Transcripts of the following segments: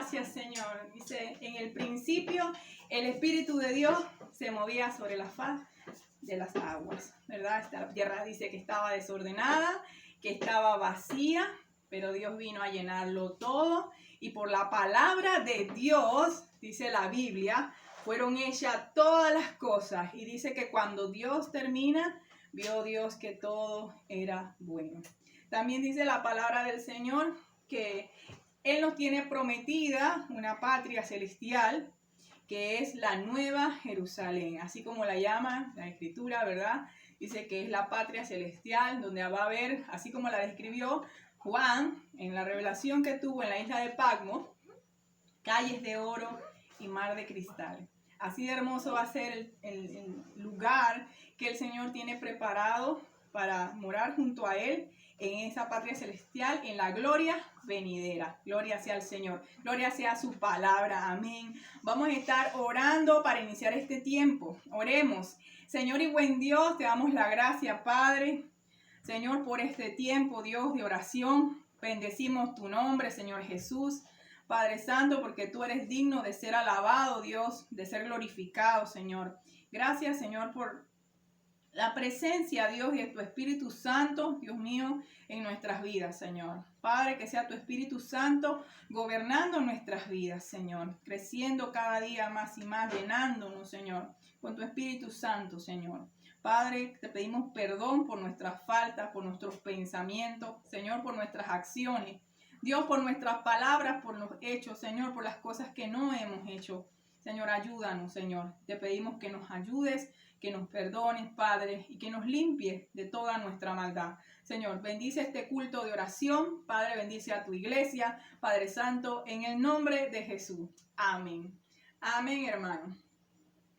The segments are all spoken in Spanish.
Gracias, Señor. Dice, en el principio el Espíritu de Dios se movía sobre la faz de las aguas, ¿verdad? Esta tierra dice que estaba desordenada, que estaba vacía, pero Dios vino a llenarlo todo. Y por la palabra de Dios, dice la Biblia, fueron hechas todas las cosas. Y dice que cuando Dios termina, vio Dios que todo era bueno. También dice la palabra del Señor que Él nos tiene prometida una patria celestial, que es la Nueva Jerusalén, así como la llama la Escritura, ¿verdad? Dice que es la patria celestial, donde va a haber, así como la describió Juan en la revelación que tuvo en la isla de Patmos, calles de oro y mar de cristal. Así de hermoso va a ser el lugar que el Señor tiene preparado para morar junto a Él en esa patria celestial, en la gloria venidera. Gloria sea al Señor, gloria sea su palabra, amén. Vamos a estar orando para iniciar este tiempo. Oremos. Señor y buen Dios, te damos la gracia, Padre, Señor, por este tiempo, Dios, de oración. Bendecimos tu nombre, Señor Jesús, Padre Santo, porque tú eres digno de ser alabado, Dios, de ser glorificado, Señor. Gracias, Señor, por la presencia, Dios, de tu Espíritu Santo, Dios mío, en nuestras vidas, Señor. Padre, que sea tu Espíritu Santo gobernando nuestras vidas, Señor. Creciendo cada día más y más, llenándonos, Señor, con tu Espíritu Santo, Señor. Padre, te pedimos perdón por nuestras faltas, por nuestros pensamientos, Señor, por nuestras acciones. Dios, por nuestras palabras, por los hechos, Señor, por las cosas que no hemos hecho. Señor, ayúdanos, Señor. Te pedimos que nos ayudes, que nos perdones, Padre, y que nos limpies de toda nuestra maldad. Señor, bendice este culto de oración. Padre, bendice a tu iglesia, Padre Santo, en el nombre de Jesús. Amén. Amén, hermano.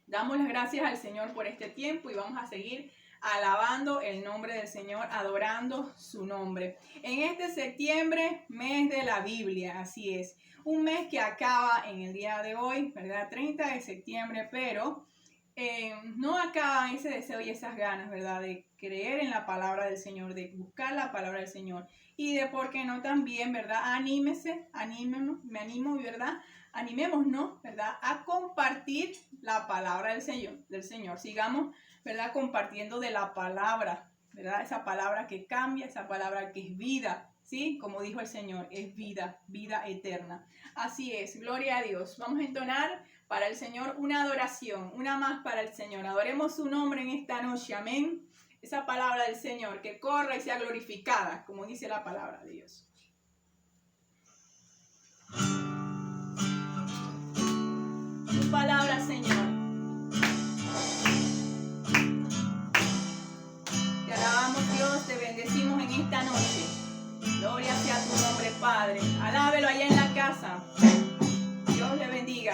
Damos las gracias al Señor por este tiempo y vamos a seguir alabando el nombre del Señor, adorando su nombre. En este septiembre, mes de la Biblia, así es. Un mes que acaba en el día de hoy, ¿verdad? 30 de septiembre, pero no acaba ese deseo y esas ganas, ¿verdad? De creer en la palabra del Señor, de buscar la palabra del Señor y de, ¿por qué no también, ¿verdad? Animémonos, ¿verdad? A compartir la palabra del Señor. Sigamos, ¿verdad? Compartiendo de la palabra, ¿verdad? Esa palabra que cambia, esa palabra que es vida, ¿sí? Como dijo el Señor, es vida, vida eterna. Así es, gloria a Dios. Vamos a entonar para el Señor una adoración, una más para el Señor. Adoremos su nombre en esta noche, amén. Esa palabra del Señor que corra y sea glorificada, como dice la palabra de Dios. Tu palabra, Señor. Te alabamos, Dios, te bendecimos en esta noche. Gloria sea tu nombre, Padre. Alábelo allá en la casa. Dios le bendiga.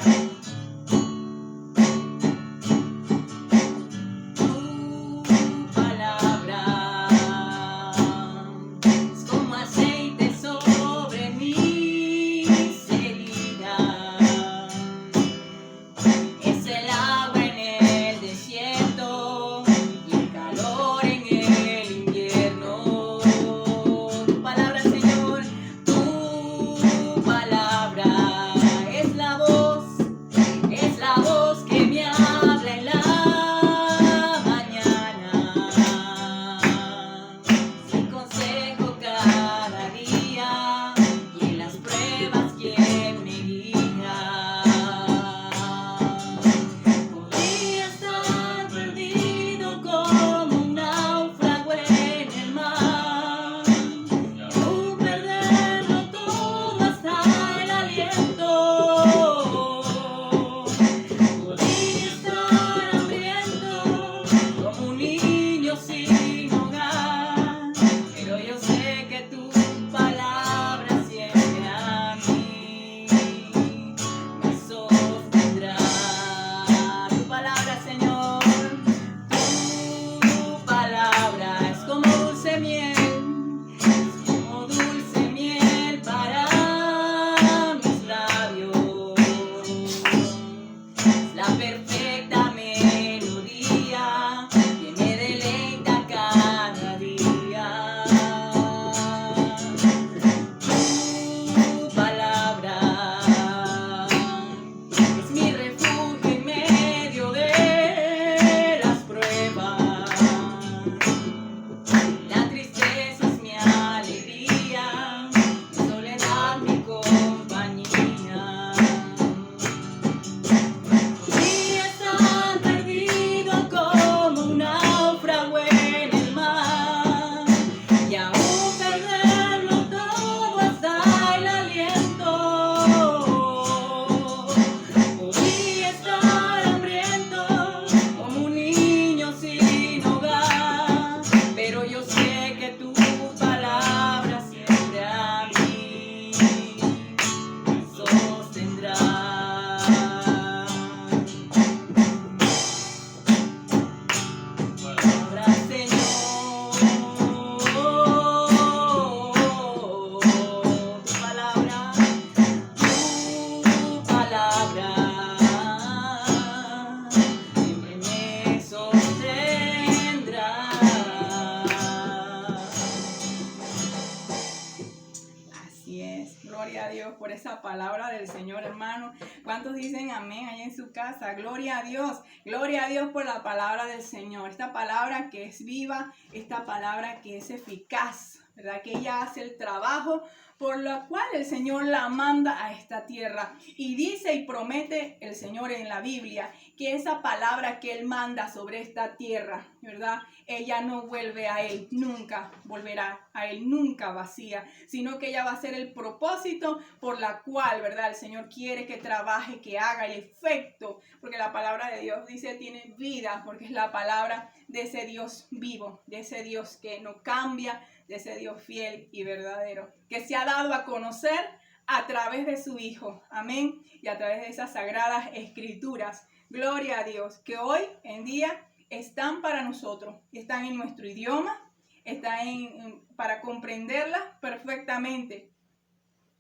Así es. Gloria a Dios por esa palabra del Señor, hermano. ¿Cuántos dicen amén ahí en su casa? Gloria a Dios. Gloria a Dios por la palabra del Señor. Esta palabra que es viva, esta palabra que es eficaz, ¿verdad? Que ella hace el trabajo por la cual el Señor la manda a esta tierra. Y dice y promete el Señor en la Biblia que esa palabra que Él manda sobre esta tierra, ¿verdad? Ella no vuelve a Él, nunca volverá a Él, nunca vacía, sino que ella va a ser el propósito por la cual, ¿verdad? El Señor quiere que trabaje, que haga el efecto, porque la palabra de Dios dice tiene vida, porque es la palabra de ese Dios vivo, de ese Dios que no cambia, de ese Dios fiel y verdadero, que se ha dado a conocer a través de su Hijo, amén, y a través de esas sagradas escrituras. Gloria a Dios, que hoy en día están para nosotros, están en nuestro idioma, están para comprenderlas perfectamente,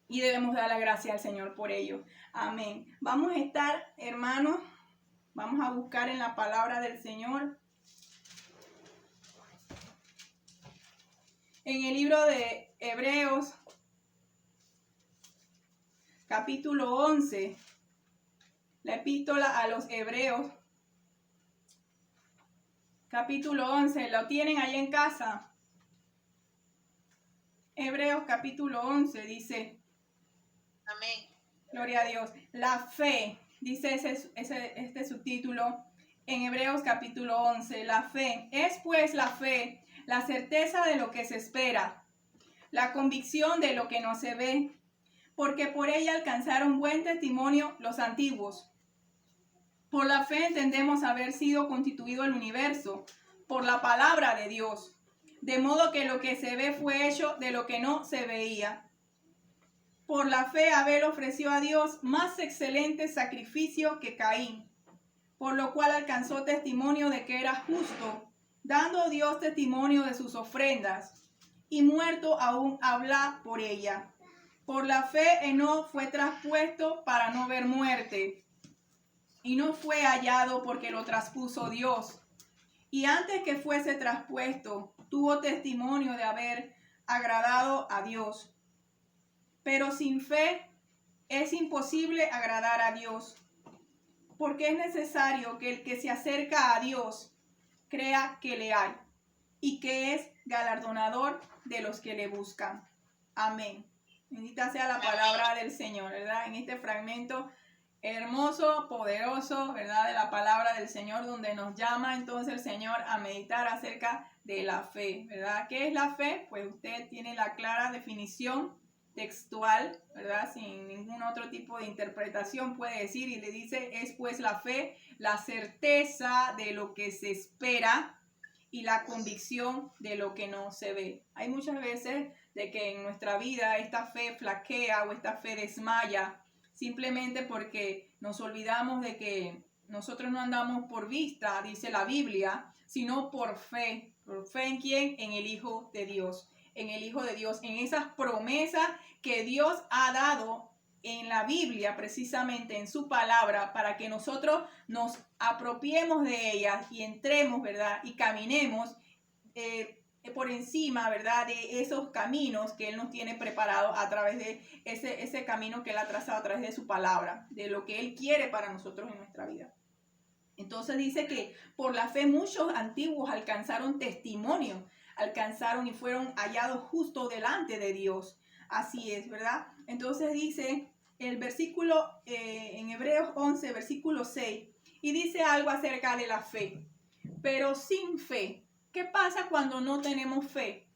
y debemos dar la gracia al Señor por ello, amén. Vamos a estar, hermanos, vamos a buscar en la palabra del Señor, en el libro de Hebreos, capítulo 11, la epístola a los Hebreos, capítulo 11, ¿lo tienen ahí en casa? Hebreos capítulo 11 dice, amén. Gloria a Dios, la fe, dice este subtítulo en Hebreos capítulo 11, la fe, es pues la fe, la certeza de lo que se espera, la convicción de lo que no se ve, porque por ella alcanzaron buen testimonio los antiguos. Por la fe entendemos haber sido constituido el universo, por la palabra de Dios, de modo que lo que se ve fue hecho de lo que no se veía. Por la fe Abel ofreció a Dios más excelente sacrificio que Caín, por lo cual alcanzó testimonio de que era justo, dando Dios testimonio de sus ofrendas, y muerto aún habla por ella. Por la fe Enoc fue traspuesto para no ver muerte, y no fue hallado porque lo traspuso Dios. Y antes que fuese traspuesto, tuvo testimonio de haber agradado a Dios. Pero sin fe es imposible agradar a Dios, porque es necesario que el que se acerca a Dios crea que le hay y que es galardonador de los que le buscan. Amén. Bendita sea la palabra del Señor, ¿verdad? En este fragmento hermoso, poderoso, ¿verdad? De la palabra del Señor, donde nos llama entonces el Señor a meditar acerca de la fe, ¿verdad? ¿Qué es la fe? Pues usted tiene la clara definición textual, ¿verdad? Sin ningún otro tipo de interpretación puede decir, y le dice, es pues la fe, la certeza de lo que se espera y la convicción de lo que no se ve. Hay muchas veces de que en nuestra vida esta fe flaquea o esta fe desmaya, simplemente porque nos olvidamos de que nosotros no andamos por vista, dice la Biblia, sino por fe. ¿Por fe en quién? En el Hijo de Dios. En el Hijo de Dios, en esas promesas que Dios ha dado en la Biblia, precisamente en su palabra, para que nosotros nos apropiemos de ellas y entremos, ¿verdad? Y caminemos por encima, ¿verdad? De esos caminos que Él nos tiene preparados a través de ese camino que Él ha trazado a través de su palabra, de lo que Él quiere para nosotros en nuestra vida. Entonces dice que por la fe muchos antiguos alcanzaron testimonio, alcanzaron y fueron hallados justo delante de Dios. Así es, ¿verdad? Entonces dice el versículo en Hebreos 11, versículo 6, y dice algo acerca de la fe. Pero sin fe, ¿qué pasa cuando no tenemos fe?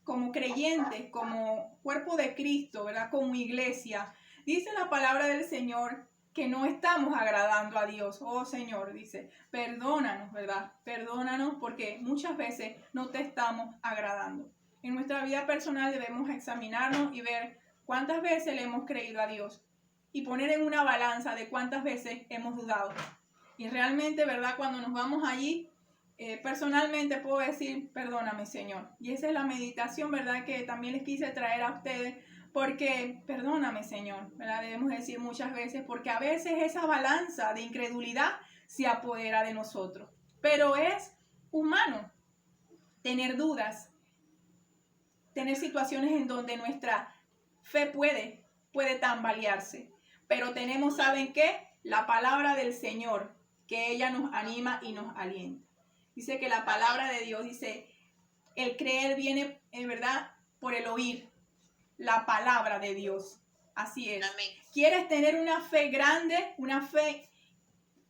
Como creyentes, como cuerpo de Cristo, ¿verdad? Como iglesia. Dice la palabra del Señor que no estamos agradando a Dios. Oh Señor, dice, perdónanos, ¿verdad? Perdónanos porque muchas veces no te estamos agradando. En nuestra vida personal debemos examinarnos y ver cuántas veces le hemos creído a Dios y poner en una balanza de cuántas veces hemos dudado. Y realmente, ¿verdad? Cuando nos vamos allí, personalmente puedo decir, perdóname, Señor. Y esa es la meditación, ¿verdad? Que también les quise traer a ustedes, porque perdóname, Señor, ¿verdad? Debemos decir muchas veces, porque a veces esa balanza de incredulidad se apodera de nosotros. Pero es humano tener dudas, tener situaciones en donde nuestra fe puede tambalearse. Pero tenemos, ¿saben qué? La palabra del Señor, que ella nos anima y nos alienta. Dice que la palabra de Dios dice, el creer viene, en verdad, por el oír la palabra de Dios. Así es. Amén. ¿Quieres tener una fe grande, una fe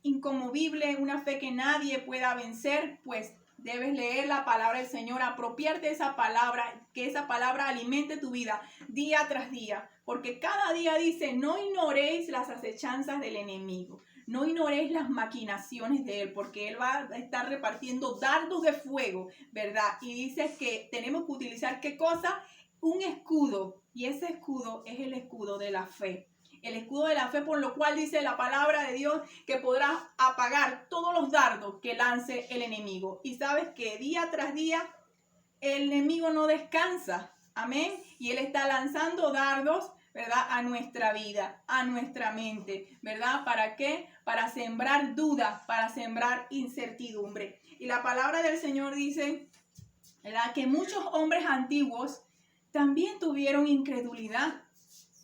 inconmovible, una fe que nadie pueda vencer? Pues debes leer la palabra del Señor, apropiarte de esa palabra, que esa palabra alimente tu vida día tras día, porque cada día dice, no ignoréis las acechanzas del enemigo. No ignoréis las maquinaciones de él, porque él va a estar repartiendo dardos de fuego, ¿verdad? Y dice que tenemos que utilizar, ¿qué cosa? Un escudo, y ese escudo es el escudo de la fe. El escudo de la fe, por lo cual dice la palabra de Dios que podrás apagar todos los dardos que lance el enemigo. Y sabes que día tras día el enemigo no descansa, amén. Y él está lanzando dardos, ¿verdad? A nuestra vida, a nuestra mente, ¿verdad? ¿Para qué? Para sembrar dudas, para sembrar incertidumbre. Y la palabra del Señor dice, ¿verdad? Que muchos hombres antiguos también tuvieron incredulidad.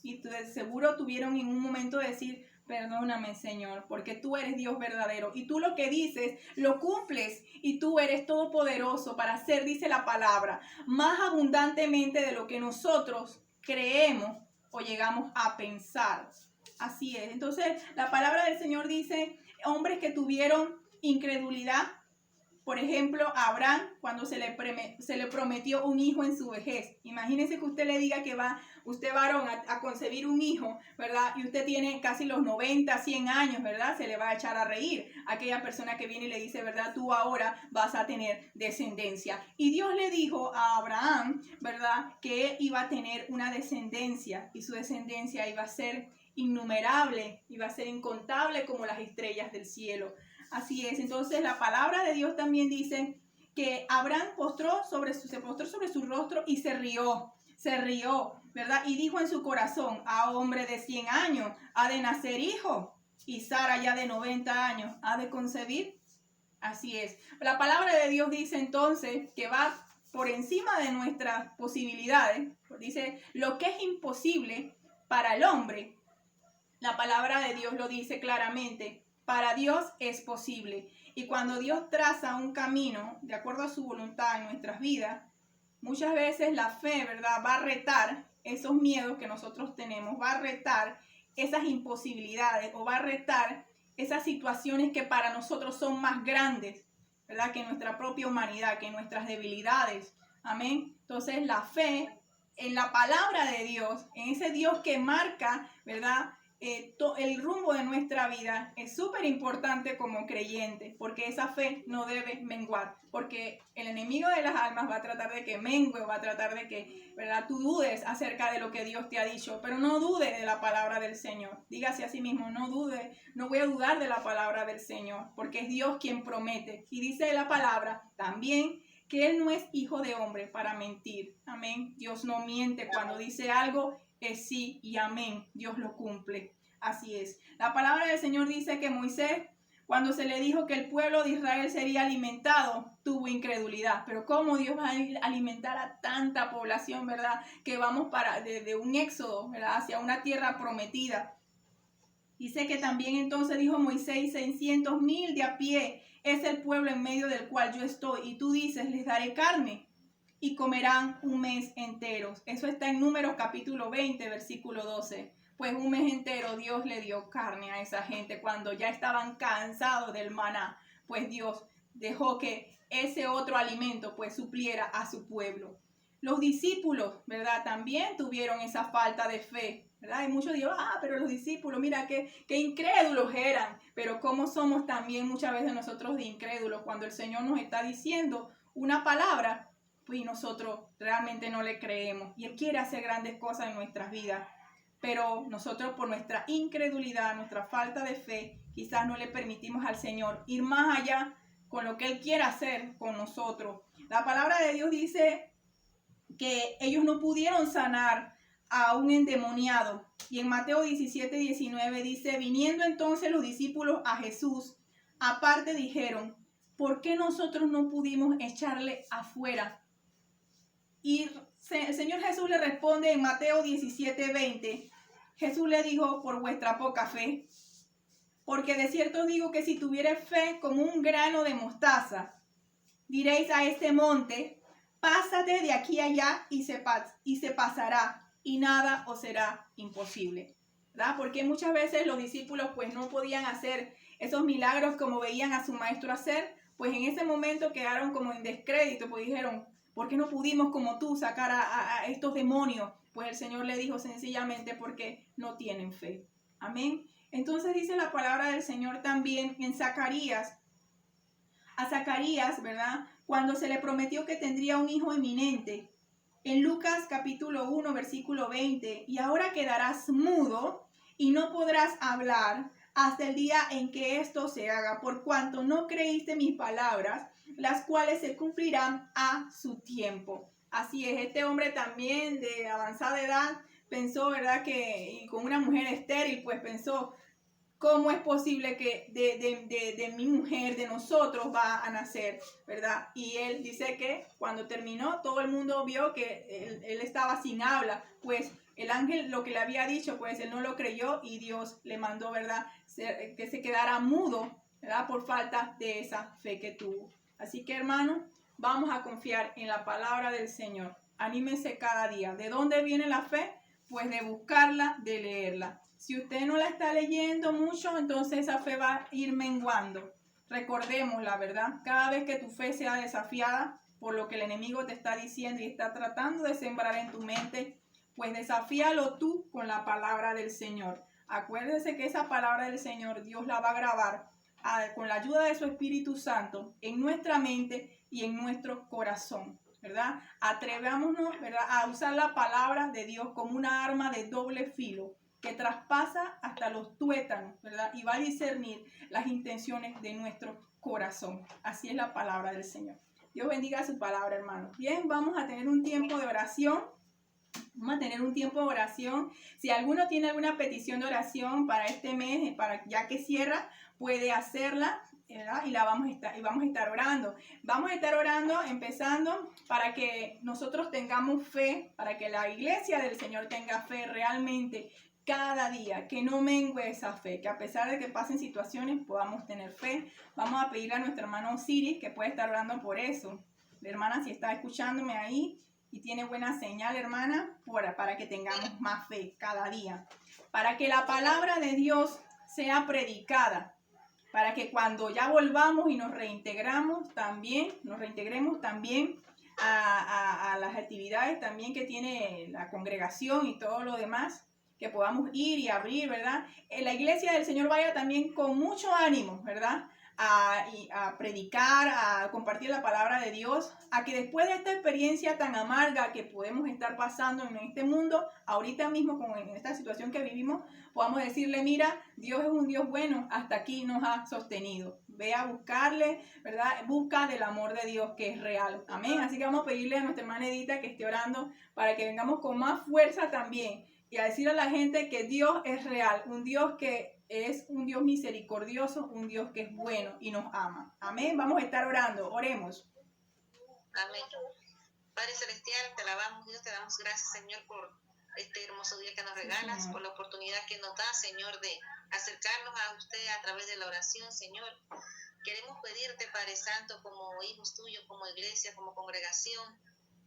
Y de seguro tuvieron en un momento de decir, perdóname, Señor, porque tú eres Dios verdadero. Y tú lo que dices, lo cumples. Y tú eres todopoderoso para hacer, dice la palabra, más abundantemente de lo que nosotros creemos o llegamos a pensar. Así es. Entonces, la palabra del Señor dice, hombres que tuvieron incredulidad. Por ejemplo, a Abraham, cuando se le prometió un hijo en su vejez. Imagínese que usted le diga que usted varón a concebir un hijo, ¿verdad? Y usted tiene casi los 90, 100 años, ¿verdad? Se le va a echar a reír aquella persona que viene y le dice, ¿verdad? Tú ahora vas a tener descendencia. Y Dios le dijo a Abraham, ¿verdad? Que él iba a tener una descendencia y su descendencia iba a ser innumerable, iba a ser incontable como las estrellas del cielo. Así es. Entonces la palabra de Dios también dice que Abraham se postró sobre su rostro y se rió, ¿verdad? Y dijo en su corazón, a hombre de 100 años ha de nacer hijo, y Sara ya de 90 años ha de concebir. Así es. La palabra de Dios dice entonces que va por encima de nuestras posibilidades. Dice, lo que es imposible para el hombre, la palabra de Dios lo dice claramente, para Dios es posible. Y cuando Dios traza un camino de acuerdo a su voluntad en nuestras vidas, muchas veces la fe, ¿verdad?, va a retar esos miedos que nosotros tenemos, va a retar esas imposibilidades o va a retar esas situaciones que para nosotros son más grandes, ¿verdad?, que nuestra propia humanidad, que nuestras debilidades. Amén. Entonces la fe en la palabra de Dios, en ese Dios que marca, ¿verdad?, el rumbo de nuestra vida es súper importante como creyente, porque esa fe no debe menguar, porque el enemigo de las almas va a tratar de que mengue, va a tratar de que, ¿verdad?, tú dudes acerca de lo que Dios te ha dicho, pero no dude de la palabra del Señor. Dígase a sí mismo, no dude, no voy a dudar de la palabra del Señor, porque es Dios quien promete. Y dice la palabra también que Él no es hijo de hombre para mentir. Amén. Dios no miente. Cuando dice algo, es sí y amén. Dios lo cumple. Así es. La palabra del Señor dice que Moisés, cuando se le dijo que el pueblo de Israel sería alimentado, tuvo incredulidad. Pero ¿cómo Dios va a alimentar a tanta población, verdad? Que vamos desde un éxodo, ¿verdad?, hacia una tierra prometida. Dice que también entonces dijo Moisés, 600,000 de a pie es el pueblo en medio del cual yo estoy. Y tú dices, les daré carne y comerán un mes entero. Eso está en Números capítulo 20, versículo 12. Pues un mes entero Dios le dio carne a esa gente cuando ya estaban cansados del maná. Pues Dios dejó que ese otro alimento pues supliera a su pueblo. Los discípulos, ¿verdad?, también tuvieron esa falta de fe, ¿verdad? Y muchos dijeron, pero los discípulos, mira qué incrédulos eran. Pero cómo somos también muchas veces nosotros de incrédulos cuando el Señor nos está diciendo una palabra, pues nosotros realmente no le creemos. Y Él quiere hacer grandes cosas en nuestras vidas. Pero nosotros por nuestra incredulidad, nuestra falta de fe, quizás no le permitimos al Señor ir más allá con lo que Él quiere hacer con nosotros. La palabra de Dios dice que ellos no pudieron sanar a un endemoniado. Y en Mateo 17, 19 dice, viniendo entonces los discípulos a Jesús, aparte dijeron, ¿por qué nosotros no pudimos echarle afuera? Y el Señor Jesús le responde en Mateo 17:20. Jesús le dijo, por vuestra poca fe. Porque de cierto os digo que si tuvierais fe como un grano de mostaza, diréis a este monte, pásate de aquí allá y se pasará, y nada os será imposible. ¿Verdad? Porque muchas veces los discípulos pues no podían hacer esos milagros como veían a su maestro hacer, pues en ese momento quedaron como en descrédito, pues dijeron, ¿por qué no pudimos como tú sacar a estos demonios? Pues el Señor le dijo sencillamente porque no tienen fe. Amén. Entonces dice la palabra del Señor también en Zacarías, a Zacarías, ¿verdad? Cuando se le prometió que tendría un hijo eminente. En Lucas capítulo 1, versículo 20, y ahora quedarás mudo y no podrás hablar hasta el día en que esto se haga, por cuanto no creíste mis palabras, las cuales se cumplirán a su tiempo. Así es, este hombre también de avanzada edad pensó, ¿verdad? Que y con una mujer estéril, pues pensó, ¿cómo es posible que de mi mujer, de nosotros, va a nacer, verdad? Y él dice que cuando terminó, todo el mundo vio que él estaba sin habla, pues el ángel lo que le había dicho, pues él no lo creyó y Dios le mandó, ¿verdad? Que se quedara mudo, ¿verdad? Por falta de esa fe que tuvo. Así que, hermano, vamos a confiar en la palabra del Señor. Anímense cada día. ¿De dónde viene la fe? Pues de buscarla, de leerla. Si usted no la está leyendo mucho, entonces esa fe va a ir menguando. Recordemos la verdad. Cada vez que tu fe sea desafiada por lo que el enemigo te está diciendo y está tratando de sembrar en tu mente, pues desafíalo tú con la palabra del Señor. Acuérdese que esa palabra del Señor Dios la va a grabar con la ayuda de su Espíritu Santo en nuestra mente y en nuestro corazón, ¿verdad? Atrevámonos, ¿verdad?, a usar la palabra de Dios como una arma de doble filo que traspasa hasta los tuétanos, ¿verdad? Y va a discernir las intenciones de nuestro corazón. Así es la palabra del Señor. Dios bendiga su palabra, hermano. Bien, vamos a tener un tiempo de oración. Vamos a tener un tiempo de oración. Si alguno tiene alguna petición de oración para este mes, para ya que cierra, puede hacerla, ¿verdad? Y vamos a estar orando. Vamos a estar orando, empezando para que nosotros tengamos fe, para que la iglesia del Señor tenga fe realmente cada día, que no mengue esa fe, que a pesar de que pasen situaciones podamos tener fe. Vamos a pedirle a nuestro hermano Osiris que puede estar orando por eso. La hermana, si está escuchándome ahí y tiene buena señal, hermana, para que tengamos más fe cada día, para que la palabra de Dios sea predicada, para que cuando ya volvamos y nos reintegremos también a las actividades también que tiene la congregación y todo lo demás, que podamos ir y abrir, ¿verdad? En la iglesia del Señor vaya también con mucho ánimo, ¿verdad? A predicar, a compartir la palabra de Dios, a que después de esta experiencia tan amarga que podemos estar pasando en este mundo, ahorita mismo en esta situación que vivimos, podamos decirle, mira, Dios es un Dios bueno, hasta aquí nos ha sostenido. Ve a buscarle, ¿verdad? Busca del amor de Dios que es real. Amén. Así que vamos a pedirle a nuestra hermana Edita que esté orando para que vengamos con más fuerza también y a decir a la gente que Dios es real, un Dios que es un Dios misericordioso, un Dios que es bueno y nos ama. Amén. Vamos a estar orando. Oremos. Amén. Padre Celestial, te alabamos, Dios, te damos gracias, Señor, por este hermoso día que nos regalas, sí, por la oportunidad que nos da, Señor, de acercarnos a usted a través de la oración, Señor. Queremos pedirte, Padre Santo, como hijos tuyos, como iglesia, como congregación,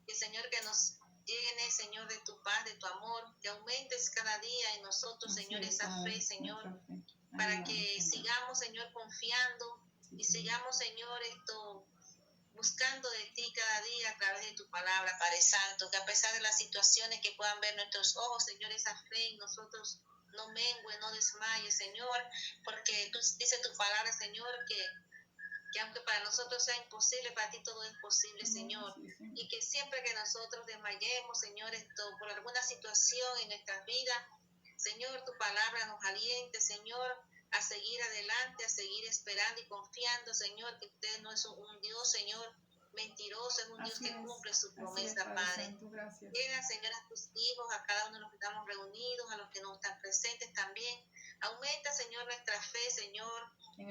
que, Señor, que nos llene, Señor, de tu paz, de tu amor, que aumentes cada día en nosotros, Señor, esa fe, Señor, para que sigamos, Señor, confiando y sigamos, Señor, buscando de ti cada día a través de tu palabra, Padre Santo, que a pesar de las situaciones que puedan ver nuestros ojos, Señor, esa fe en nosotros no mengue, no desmaye, Señor, porque tú dices tu palabra, Señor, que aunque para nosotros sea imposible, para ti todo es posible, Señor. Y que siempre que nosotros desmayemos, Señor, por alguna situación en nuestras vidas, Señor, tu palabra nos aliente, Señor, a seguir adelante, a seguir esperando y confiando, Señor, que usted no es un Dios, Señor, mentiroso, es un Dios que cumple su promesa, Padre. Llena, Señor, a tus hijos, a cada uno de los que estamos reunidos, a los que no están presentes también. Aumenta, Señor, nuestra fe, Señor,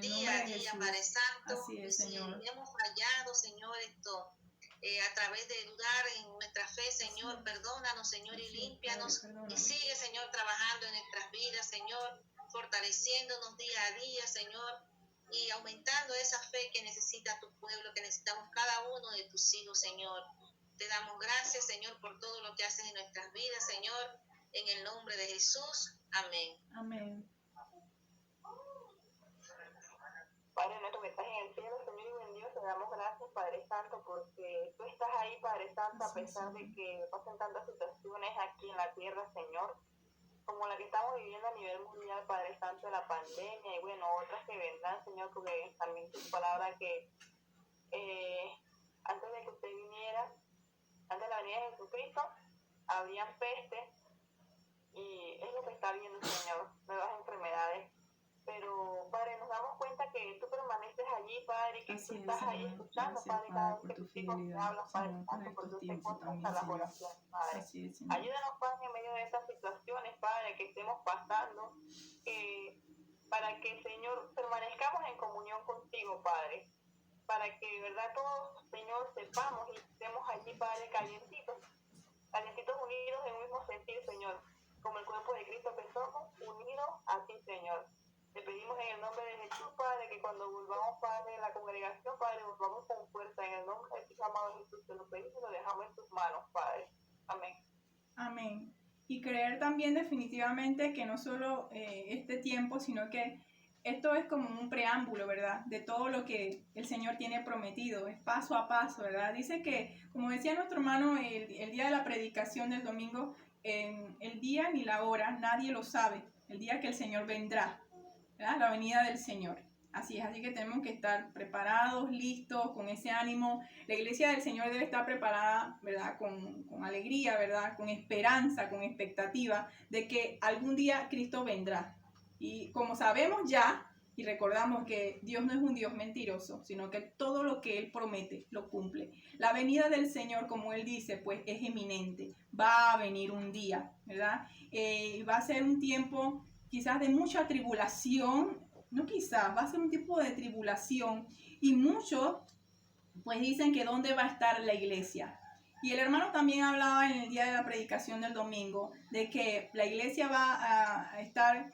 día a día, Padre Santo. Así es, Señor. Si hemos fallado, Señor, a través de dudar en nuestra fe, Señor. Perdónanos, Señor, y límpianos. Y sigue, Señor, trabajando en nuestras vidas, Señor, fortaleciéndonos día a día, Señor, y aumentando esa fe que necesita tu pueblo, que necesitamos cada uno de tus hijos, Señor. Te damos gracias, Señor, por todo lo que haces en nuestras vidas, Señor, en el nombre de Jesús. Amén. Amén. Padre nuestro que estás en el cielo, Señor y buen Dios, te damos gracias, Padre Santo, porque tú estás ahí, Padre Santo, a pesar de que pasan tantas situaciones aquí en la tierra, Señor, como la que estamos viviendo a nivel mundial, Padre Santo, de la pandemia y bueno, otras que vendrán, Señor, porque también tu palabra que antes de que usted viniera, antes de la venida de Jesucristo, habrían peste y es lo que está viendo, Señor, nuevas enfermedades. Pero, Padre, nos damos cuenta que tú permaneces allí, Padre, que tú estás ahí escuchando, Padre, cada vez que tus hijos te hablan, Padre Santo, porque tú te contestas las oraciones, Padre. Ayúdanos, Padre, en medio de estas situaciones, Padre, que estemos pasando, para que, Señor, permanezcamos en comunión contigo, Padre, para que, de verdad, todos, Señor, sepamos y estemos allí, Padre, calientitos unidos en un mismo sentir, Señor, como el cuerpo de Cristo que somos, unidos a ti, Señor. Te pedimos en el nombre de Jesús, Padre, que cuando volvamos, Padre, en la congregación, Padre, volvamos con fuerza. En el nombre de tu amado Jesús, te lo pedimos y lo dejamos en tus manos, Padre. Amén. Amén. Y creer también definitivamente que no solo este tiempo, sino que esto es como un preámbulo, ¿verdad? De todo lo que el Señor tiene prometido, es paso a paso, ¿verdad? Dice que, como decía nuestro hermano el día de la predicación del domingo, el día ni la hora, nadie lo sabe, el día que el Señor vendrá, ¿verdad? La venida del Señor. Así es, así que tenemos que estar preparados, listos, con ese ánimo. La iglesia del Señor debe estar preparada, ¿verdad? Con alegría, ¿verdad? Con esperanza, con expectativa de que algún día Cristo vendrá. Y como sabemos ya, y recordamos que Dios no es un Dios mentiroso, sino que todo lo que Él promete lo cumple. La venida del Señor, como Él dice, pues es eminente. Va a venir un día, ¿verdad? Va a ser un tiempo quizás de mucha tribulación, no quizás, va a ser un tipo de tribulación. Y muchos pues dicen que dónde va a estar la iglesia. Y el hermano también hablaba en el día de la predicación del domingo de que la iglesia va a estar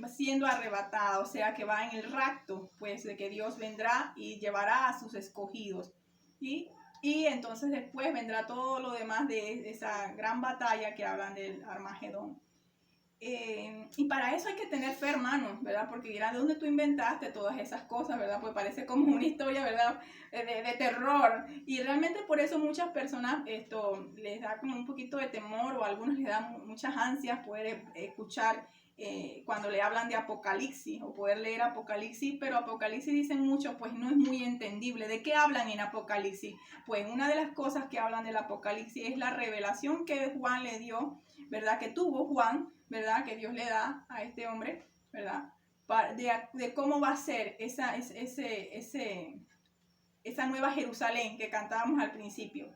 siendo arrebatada, o sea que va en el rapto, pues de que Dios vendrá y llevará a sus escogidos. Y entonces después vendrá todo lo demás de esa gran batalla que hablan del Armagedón. Y para eso hay que tener fe, hermano, ¿verdad? Porque dirán, ¿de dónde tú inventaste todas esas cosas, verdad? Pues parece como una historia, ¿verdad? De terror. Y realmente por eso muchas personas esto les da como un poquito de temor o a algunos les dan muchas ansias poder escuchar cuando le hablan de Apocalipsis o poder leer Apocalipsis, pero Apocalipsis dicen mucho, pues no es muy entendible. ¿De qué hablan en Apocalipsis? Pues una de las cosas que hablan del Apocalipsis es la revelación que Juan le dio, ¿verdad? Que tuvo Juan, ¿verdad? Que Dios le da a este hombre, ¿verdad? De cómo va a ser esa nueva Jerusalén que cantábamos al principio.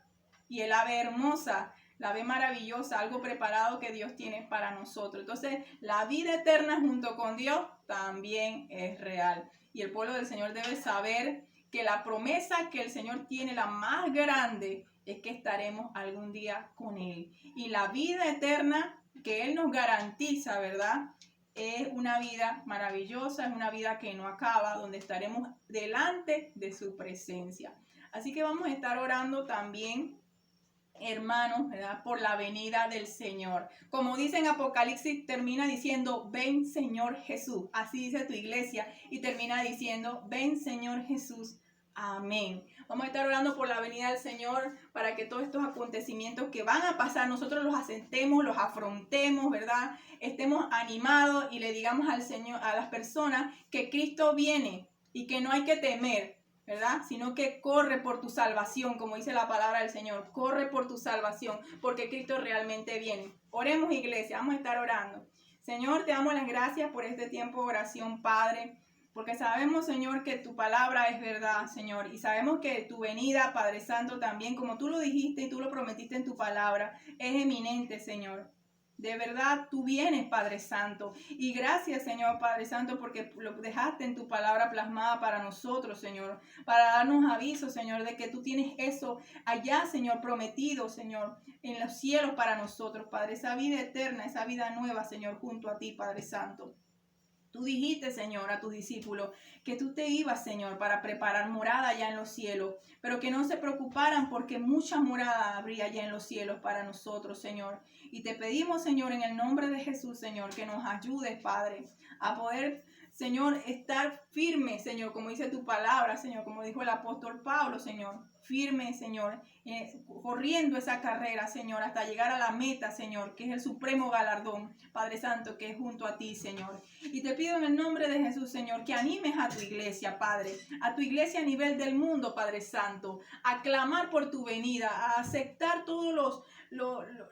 Y el ave hermosa, la ave maravillosa, algo preparado que Dios tiene para nosotros. Entonces, la vida eterna junto con Dios también es real. Y el pueblo del Señor debe saber que la promesa que el Señor tiene, la más grande, es que estaremos algún día con Él. Y la vida eterna que Él nos garantiza, ¿verdad? Es una vida maravillosa, es una vida que no acaba, donde estaremos delante de su presencia. Así que vamos a estar orando también, hermanos, ¿verdad? Por la venida del Señor. Como dice en Apocalipsis, termina diciendo, ven Señor Jesús. Así dice tu iglesia y termina diciendo, ven Señor Jesús. Amén. Vamos a estar orando por la venida del Señor para que todos estos acontecimientos que van a pasar, nosotros los asentemos, los afrontemos, ¿verdad? Estemos animados y le digamos al Señor, a las personas que Cristo viene y que no hay que temer, ¿verdad? Sino que corre por tu salvación, como dice la palabra del Señor. Corre por tu salvación, porque Cristo realmente viene. Oremos, iglesia, vamos a estar orando. Señor, te damos las gracias por este tiempo de oración, Padre. Porque sabemos, Señor, que tu palabra es verdad, Señor. Y sabemos que tu venida, Padre Santo, también, como tú lo dijiste y tú lo prometiste en tu palabra, es eminente, Señor. De verdad, tú vienes, Padre Santo. Y gracias, Señor, Padre Santo, porque lo dejaste en tu palabra plasmada para nosotros, Señor. Para darnos aviso, Señor, de que tú tienes eso allá, Señor, prometido, Señor, en los cielos para nosotros, Padre. Esa vida eterna, esa vida nueva, Señor, junto a ti, Padre Santo. Tú dijiste, Señor, a tus discípulos que tú te ibas, Señor, para preparar morada allá en los cielos, pero que no se preocuparan porque mucha morada habría allá en los cielos para nosotros, Señor. Y te pedimos, Señor, en el nombre de Jesús, Señor, que nos ayudes, Padre, a poder, Señor, estar firme, Señor, como dice tu palabra, Señor, como dijo el apóstol Pablo, Señor, firme, Señor, corriendo esa carrera, Señor, hasta llegar a la meta, Señor, que es el supremo galardón, Padre Santo, que es junto a ti, Señor. Y te pido en el nombre de Jesús, Señor, que animes a tu iglesia, Padre, a tu iglesia a nivel del mundo, Padre Santo, a clamar por tu venida, a aceptar todos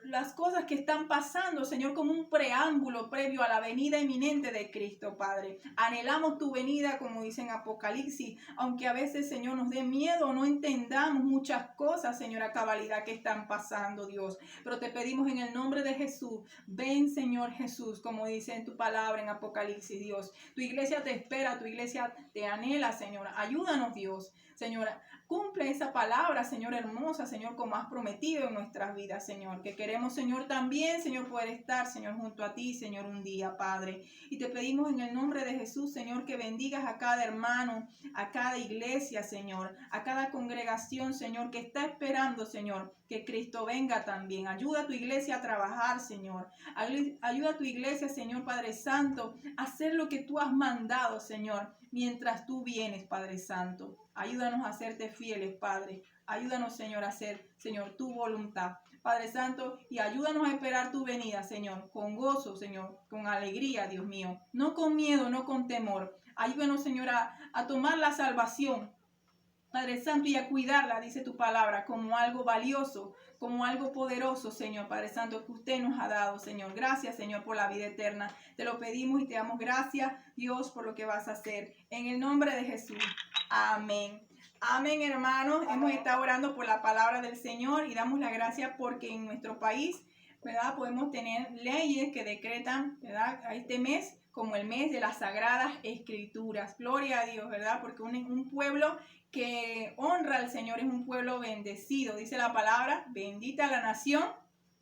las cosas que están pasando, Señor, como un preámbulo previo a la venida inminente de Cristo, Padre. Anhelamos tu venida, como dice en Apocalipsis, aunque a veces, Señor, nos dé miedo, no entendamos muchas cosas, Señor, a cabalidad que están pasando, Dios. Pero te pedimos en el nombre de Jesús, ven, Señor Jesús, como dice en tu palabra en Apocalipsis, Dios. Tu iglesia te espera, tu iglesia te anhela, Señor. Ayúdanos, Dios, Señora. Cumple esa palabra, Señor, hermosa, Señor, como has prometido en nuestras vidas, Señor. Que queremos, Señor, también, Señor, poder estar, Señor, junto a ti, Señor, un día, Padre. Y te pedimos en el nombre de Jesús, Señor, que bendigas a cada hermano, a cada iglesia, Señor, a cada congregación, Señor, que está esperando, Señor, que Cristo venga también. Ayuda a tu iglesia a trabajar, Señor. Ayuda a tu iglesia, Señor, Padre Santo, a hacer lo que tú has mandado, Señor, mientras tú vienes, Padre Santo. Ayúdanos a hacerte fieles, Padre. Ayúdanos, Señor, a hacer, Señor, tu voluntad, Padre Santo, y ayúdanos a esperar tu venida, Señor, con gozo, Señor, con alegría, Dios mío, no con miedo, no con temor. Ayúdanos, Señor, a tomar la salvación, Padre Santo, y a cuidarla, dice tu palabra, como algo valioso, como algo poderoso, Señor, Padre Santo, que usted nos ha dado, Señor. Gracias, Señor, por la vida eterna. Te lo pedimos y te damos gracias, Dios, por lo que vas a hacer. En el nombre de Jesús. Amén. Amén, hermanos. Hemos estado orando por la palabra del Señor y damos la gracia porque en nuestro país, ¿verdad?, podemos tener leyes que decretan, ¿verdad?, a este mes como el mes de las Sagradas Escrituras. Gloria a Dios, ¿verdad? Porque un pueblo que honra al Señor es un pueblo bendecido. Dice la palabra, bendita la nación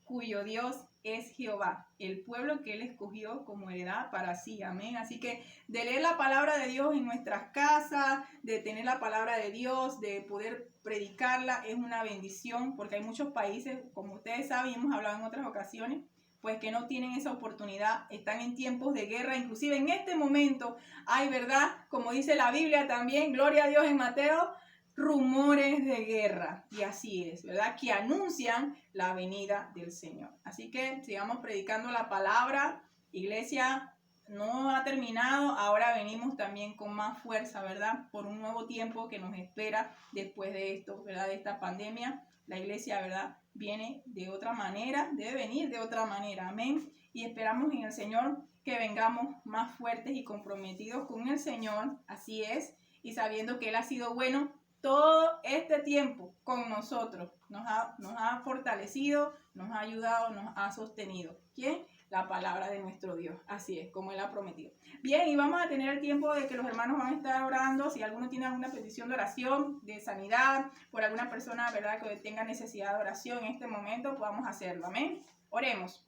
cuyo Dios es Jehová, el pueblo que Él escogió como heredad para sí. Amén. Así que de leer la palabra de Dios en nuestras casas, de tener la palabra de Dios, de poder predicarla, es una bendición, porque hay muchos países, como ustedes saben, y hemos hablado en otras ocasiones, pues que no tienen esa oportunidad, están en tiempos de guerra, inclusive en este momento hay, ¿verdad?, como dice la Biblia también, gloria a Dios en Mateo, rumores de guerra, y así es, ¿verdad?, que anuncian la venida del Señor. Así que sigamos predicando la palabra. Iglesia, no ha terminado, ahora venimos también con más fuerza, ¿verdad?, por un nuevo tiempo que nos espera después de esto, ¿verdad?, de esta pandemia. La iglesia, ¿verdad?, viene de otra manera, debe venir de otra manera, amén. Y esperamos en el Señor que vengamos más fuertes y comprometidos con el Señor, así es, y sabiendo que Él ha sido bueno todo este tiempo con nosotros, nos ha fortalecido, nos ha ayudado, nos ha sostenido. ¿Quién? La palabra de nuestro Dios, así es, como Él ha prometido. Bien, y vamos a tener el tiempo de que los hermanos van a estar orando. Si alguno tiene alguna petición de oración, de sanidad, por alguna persona, ¿verdad?, que tenga necesidad de oración en este momento, podamos hacerlo, amén. Oremos.